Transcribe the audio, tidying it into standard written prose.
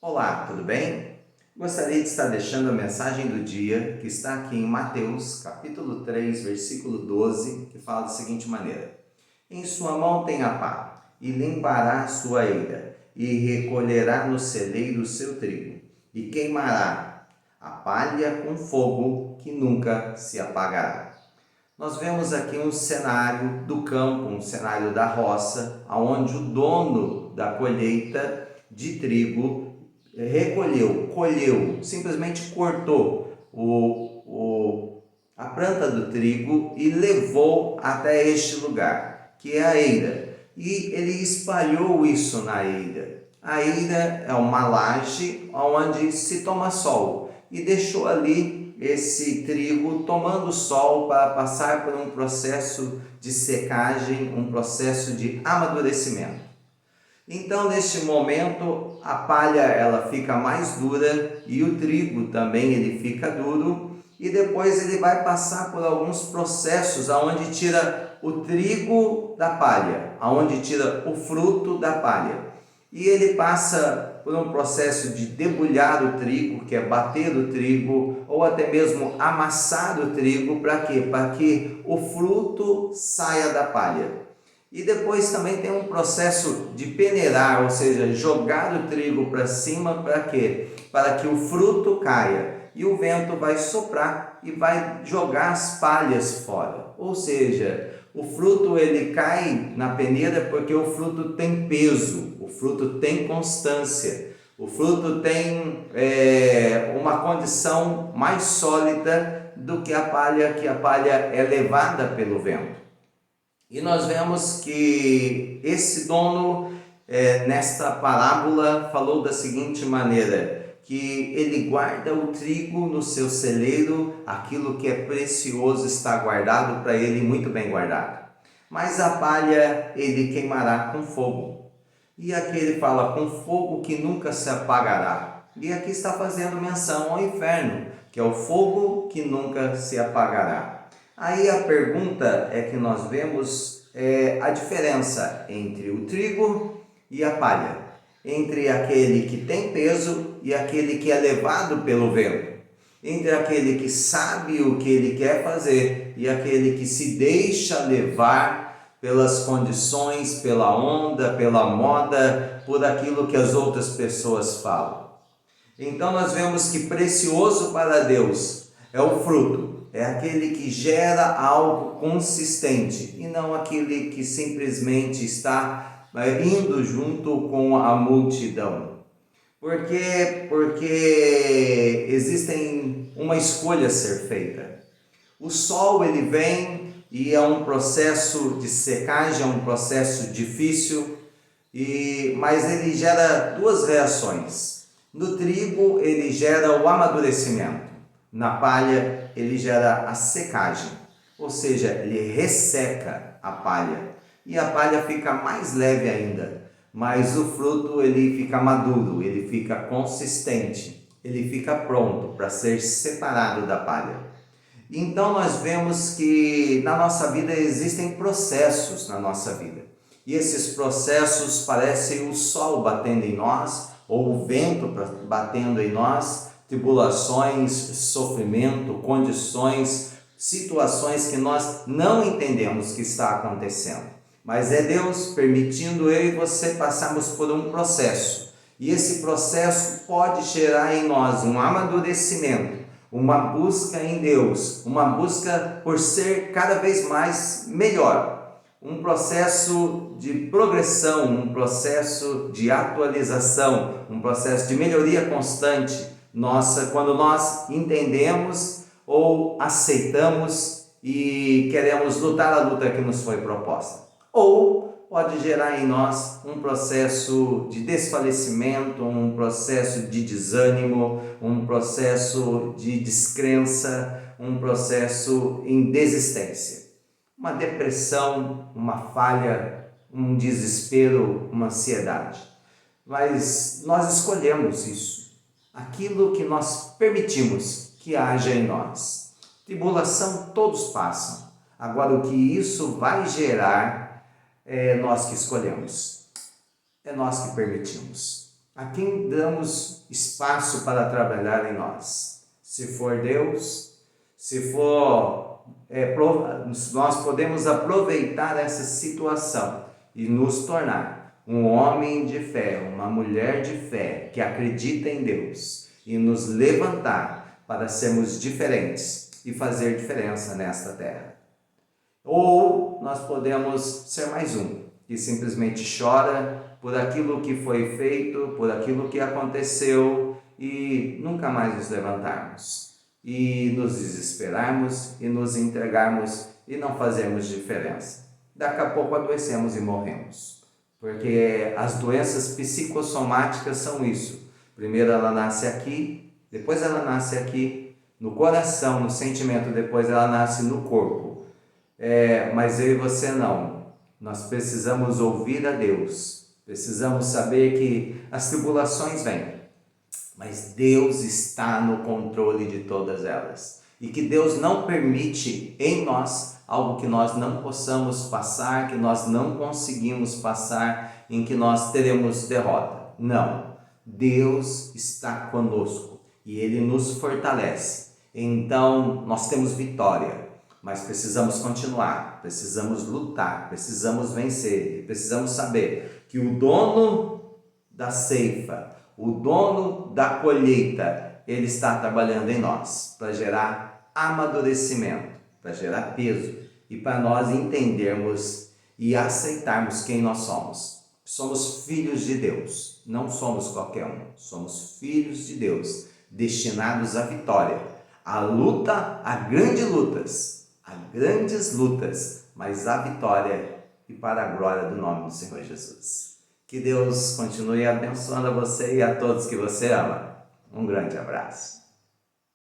Olá, tudo bem? Gostaria de estar deixando a mensagem do dia que está aqui em Mateus, capítulo 3, versículo 12, que fala da seguinte maneira: Em sua mão tem a pá, e limpará a sua eira, e recolherá no celeiro o seu trigo, e queimará a palha com fogo que nunca se apagará. Nós vemos aqui um cenário do campo, um cenário da roça, onde o dono da colheita de trigo colheu, simplesmente cortou a planta do trigo e levou até este lugar, que é a eira. E ele espalhou isso na eira. A eira é uma laje onde se toma sol e deixou ali esse trigo tomando sol para passar por um processo de secagem, um processo de amadurecimento. Então, neste momento, a palha ela fica mais dura e o trigo também ele fica duro, e depois ele vai passar por alguns processos aonde tira o trigo da palha, aonde tira o fruto da palha. E ele passa por um processo de debulhar o trigo, que é bater o trigo, ou até mesmo amassar o trigo, para quê? Para que o fruto saia da palha. E depois também tem um processo de peneirar, ou seja, jogar o trigo para cima, para quê? Para que o fruto caia. E o vento vai soprar e vai jogar as palhas fora. Ou seja, o fruto ele cai na peneira porque o fruto tem peso, o fruto tem constância, o fruto tem uma condição mais sólida do que a palha é levada pelo vento. E nós vemos que esse dono, nesta parábola, falou da seguinte maneira, que ele guarda o trigo no seu celeiro, aquilo que é precioso está guardado para ele, muito bem guardado. Mas a palha ele queimará com fogo. E aqui ele fala, com fogo que nunca se apagará. E aqui está fazendo menção ao inferno, que é o fogo que nunca se apagará. Aí a pergunta é que nós vemos a diferença entre o trigo e a palha, entre aquele que tem peso e aquele que é levado pelo vento, entre aquele que sabe o que ele quer fazer e aquele que se deixa levar pelas condições, pela onda, pela moda, por aquilo que as outras pessoas falam. Então nós vemos que precioso para Deus é o fruto. É aquele que gera algo consistente e não aquele que simplesmente está indo junto com a multidão. Por quê? Porque existe uma escolha a ser feita. O sol ele vem e é um processo de secagem, é um processo difícil, mas ele gera duas reações. No trigo ele gera o amadurecimento. Na palha, ele gera a secagem, ou seja, ele resseca a palha. E a palha fica mais leve ainda, mas o fruto ele fica maduro, ele fica consistente, ele fica pronto para ser separado da palha. Então nós vemos que na nossa vida existem processos na nossa vida. E esses processos parecem o sol batendo em nós, ou o vento batendo em nós, tribulações, sofrimento, condições, situações que nós não entendemos que está acontecendo. Mas é Deus permitindo eu e você passarmos por um processo. E esse processo pode gerar em nós um amadurecimento, uma busca em Deus, uma busca por ser cada vez mais melhor. Um processo de progressão, um processo de atualização, um processo de melhoria constante. Quando nós entendemos ou aceitamos e queremos lutar a luta que nos foi proposta. Ou pode gerar em nós um processo de desfalecimento, um processo de desânimo, um processo de descrença, um processo em desistência. Uma depressão, uma falha, um desespero, uma ansiedade. Mas nós escolhemos isso. Aquilo que nós permitimos que haja em nós. Tribulação todos passam. Agora o que isso vai gerar é nós que escolhemos. É nós que permitimos. A quem damos espaço para trabalhar em nós? Se for Deus, se for, nós podemos aproveitar essa situação e nos tornar um homem de fé, uma mulher de fé que acredita em Deus e nos levantar para sermos diferentes e fazer diferença nesta terra. Ou nós podemos ser mais um, que simplesmente chora por aquilo que foi feito, por aquilo que aconteceu e nunca mais nos levantarmos. E nos desesperarmos e nos entregarmos e não fazermos diferença. Daqui a pouco adoecemos e morremos. Porque as doenças psicossomáticas são isso. Primeiro ela nasce aqui, depois ela nasce aqui, no coração, no sentimento, depois ela nasce no corpo. Mas eu e você não. Nós precisamos ouvir a Deus. Precisamos saber que as tribulações vêm, mas Deus está no controle de todas elas. E que Deus não permite em nós algo que nós não possamos passar, que nós não conseguimos passar, em que nós teremos derrota. Não. Deus está conosco e Ele nos fortalece. Então nós temos vitória. Mas precisamos continuar, precisamos lutar, precisamos vencer, precisamos saber que o dono da ceifa, o dono da colheita, ele está trabalhando em nós para gerar amadurecimento, para gerar peso e para nós entendermos e aceitarmos quem nós somos. Somos filhos de Deus, não somos qualquer um, somos filhos de Deus, destinados à vitória, à luta, a grandes lutas, mas a vitória e para a glória do nome do Senhor Jesus. Que Deus continue abençoando a você e a todos que você ama. Um grande abraço.